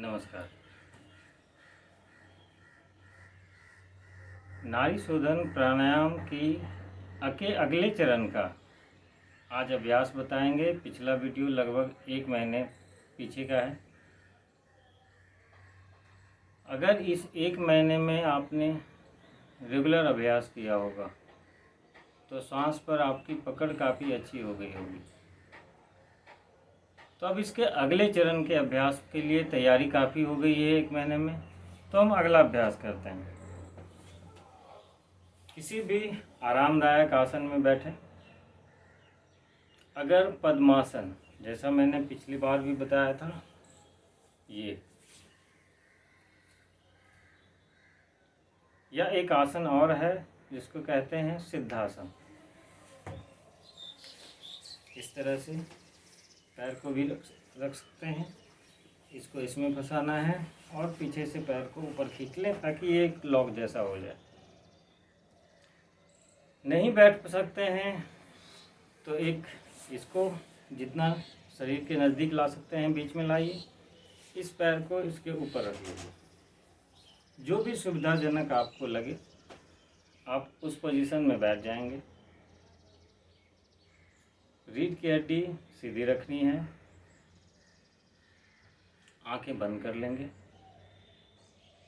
नमस्कार। नाड़ी शोधन प्राणायाम की अगले चरण का आज अभ्यास बताएंगे। पिछला वीडियो लगभग 1 महीने पीछे का है। अगर इस 1 महीने में आपने रेगुलर अभ्यास किया होगा तो सांस पर आपकी पकड़ काफ़ी अच्छी हो गई होगी। तो अब इसके अगले चरण के अभ्यास के लिए तैयारी काफ़ी हो गई है 1 महीने में। तो हम अगला अभ्यास करते हैं। किसी भी आरामदायक आसन में बैठें। अगर पद्मासन, जैसा मैंने पिछली बार भी बताया था, ये या एक आसन और है जिसको कहते हैं सिद्धासन। इस तरह से पैर को भी रख सकते हैं। इसको इसमें फंसाना है और पीछे से पैर को ऊपर खींच लें ताकि ये एक लॉक जैसा हो जाए। नहीं बैठ सकते हैं तो एक इसको जितना शरीर के नज़दीक ला सकते हैं बीच में लाइए। इस पैर को इसके ऊपर रख लीजिए। जो भी सुविधाजनक आपको लगे आप उस पोजीशन में बैठ जाएंगे। रीढ़ की हड्डी सीधी रखनी है। आंखें बंद कर लेंगे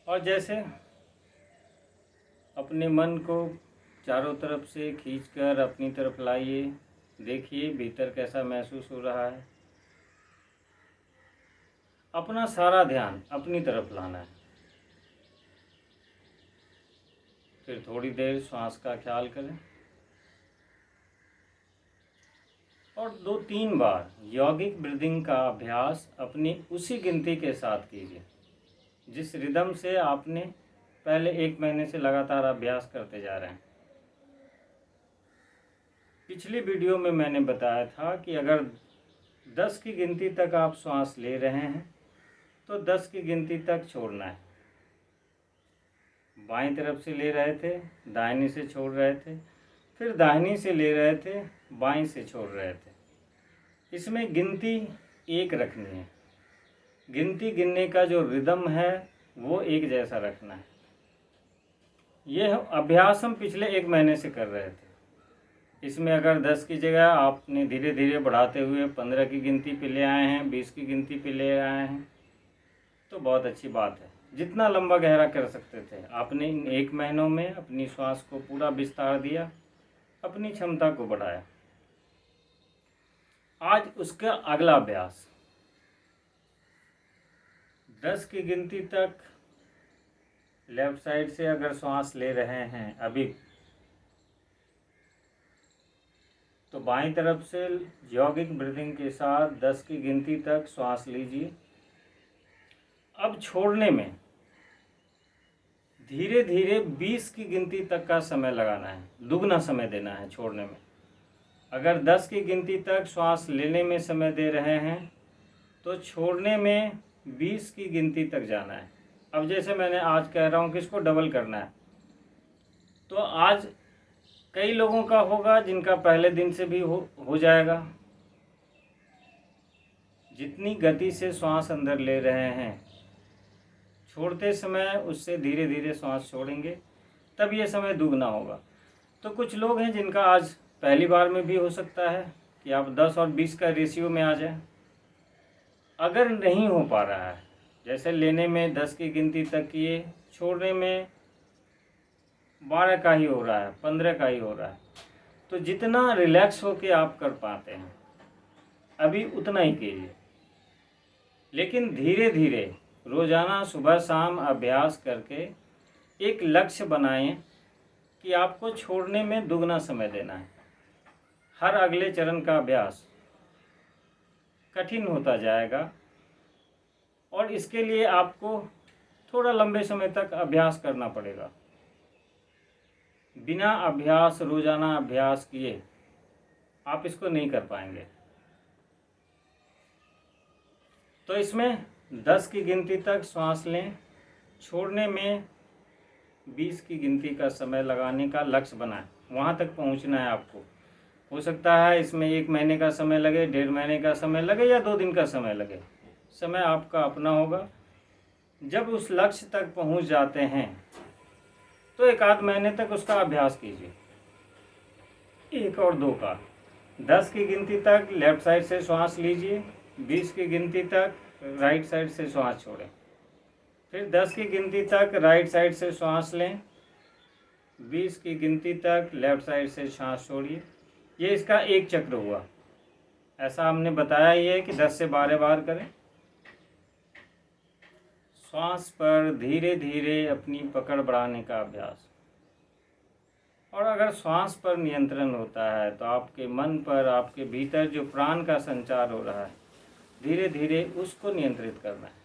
और जैसे अपने मन को चारों तरफ से खींचकर अपनी तरफ लाइए। देखिए भीतर कैसा महसूस हो रहा है। अपना सारा ध्यान अपनी तरफ लाना है। फिर थोड़ी देर श्वास का ख्याल करें और 2-3 बार यौगिक ब्रीदिंग का अभ्यास अपनी उसी गिनती के साथ कीजिए जिस रिदम से आपने पहले 1 महीने से लगातार अभ्यास करते जा रहे हैं। पिछली वीडियो में मैंने बताया था कि अगर 10 की गिनती तक आप श्वास ले रहे हैं तो 10 की गिनती तक छोड़ना है। बाईं तरफ से ले रहे थे, दाहिनी से छोड़ रहे थे, फिर दाहिनी से ले रहे थे, बाईं से छोड़ रहे थे। इसमें गिनती 1 रखनी है। गिनती गिनने का जो रिदम है वो एक जैसा रखना है। यह अभ्यास हम पिछले 1 महीने से कर रहे थे। इसमें अगर 10 की जगह आपने धीरे धीरे बढ़ाते हुए 15 की गिनती पे ले आए हैं, 20 की गिनती पे ले आए हैं तो बहुत अच्छी बात है। जितना लंबा गहरा कर सकते थे आपने इन 1 महीनों में अपनी श्वास को पूरा विस्तार दिया, अपनी क्षमता को बढ़ाया। आज उसका अगला अभ्यास 10 की गिनती तक लेफ्ट साइड से अगर श्वास ले रहे हैं अभी तो बाईं तरफ से यौगिक ब्रीदिंग के साथ 10 की गिनती तक श्वास लीजिए। अब छोड़ने में धीरे धीरे 20 की गिनती तक का समय लगाना है, दुगना समय देना है छोड़ने में। अगर 10 की गिनती तक श्वास लेने में समय दे रहे हैं तो छोड़ने में 20 की गिनती तक जाना है। अब जैसे मैंने आज कह रहा हूँ कि इसको डबल करना है तो आज कई लोगों का होगा जिनका पहले दिन से भी हो जाएगा। जितनी गति से श्वास अंदर ले रहे हैं छोड़ते समय उससे धीरे धीरे श्वास छोड़ेंगे तब ये समय दुगना होगा। तो कुछ लोग हैं जिनका आज पहली बार में भी हो सकता है कि आप 10 और 20 का रेशियो में आ जाए। अगर नहीं हो पा रहा है, जैसे लेने में 10 की गिनती तक किए, छोड़ने में 12 का ही हो रहा है, 15 का ही हो रहा है, तो जितना रिलैक्स होके आप कर पाते हैं अभी उतना ही कीजिए। लेकिन धीरे धीरे रोज़ाना सुबह शाम अभ्यास करके एक लक्ष्य बनाएं कि आपको छोड़ने में दुगना समय देना है। हर अगले चरण का अभ्यास कठिन होता जाएगा और इसके लिए आपको थोड़ा लंबे समय तक अभ्यास करना पड़ेगा। बिना अभ्यास, रोज़ाना अभ्यास किए आप इसको नहीं कर पाएंगे। तो इसमें 10 की गिनती तक श्वास लें, छोड़ने में 20 की गिनती का समय लगाने का लक्ष्य बनाएं। वहाँ तक पहुँचना है आपको। हो सकता है इसमें 1 महीने का समय लगे, 1.5 महीने का समय लगे या 2 दिन का समय लगे। समय आपका अपना होगा। जब उस लक्ष्य तक पहुंच जाते हैं तो 1 आध महीने तक उसका अभ्यास कीजिए। 1 और 2 का 10 की गिनती तक लेफ्ट साइड से श्वास लीजिए, 20 की गिनती तक राइट साइड से श्वास छोड़ें, फिर 10 की गिनती तक राइट साइड से श्वास लें, 20 की गिनती तक लेफ्ट साइड से सांस छोड़िए। ये इसका एक चक्र हुआ। ऐसा हमने बताया ही है कि 10 से 12 बार करें। श्वास पर धीरे धीरे अपनी पकड़ बढ़ाने का अभ्यास। और अगर श्वास पर नियंत्रण होता है तो आपके मन पर, आपके भीतर जो प्राण का संचार हो रहा है, धीरे धीरे उसको नियंत्रित करना है।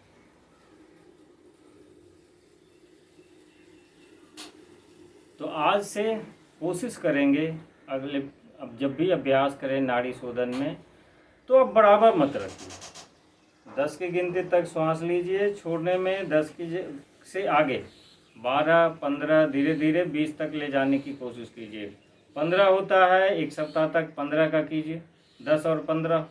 तो आज से कोशिश करेंगे अब जब भी अभ्यास करें नाड़ी शोधन में, तो अब बराबर मत रखिए। 10 की गिनती तक श्वास लीजिए, छोड़ने में 10 से आगे 12, 15, धीरे धीरे 20 तक ले जाने की कोशिश कीजिए। 15 होता है, 1 सप्ताह तक 15 का कीजिए, 10 और 15।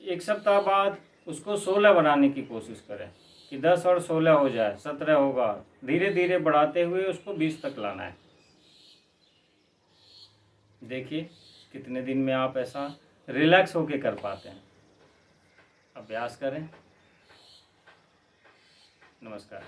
1 सप्ताह बाद उसको 16 बनाने की कोशिश करें कि 10 और 16 हो जाए, 17 होगा। धीरे धीरे बढ़ाते हुए उसको 20 तक लाना है। देखिए कितने दिन में आप ऐसा रिलैक्स होके कर पाते हैं। अभ्यास करें। नमस्कार।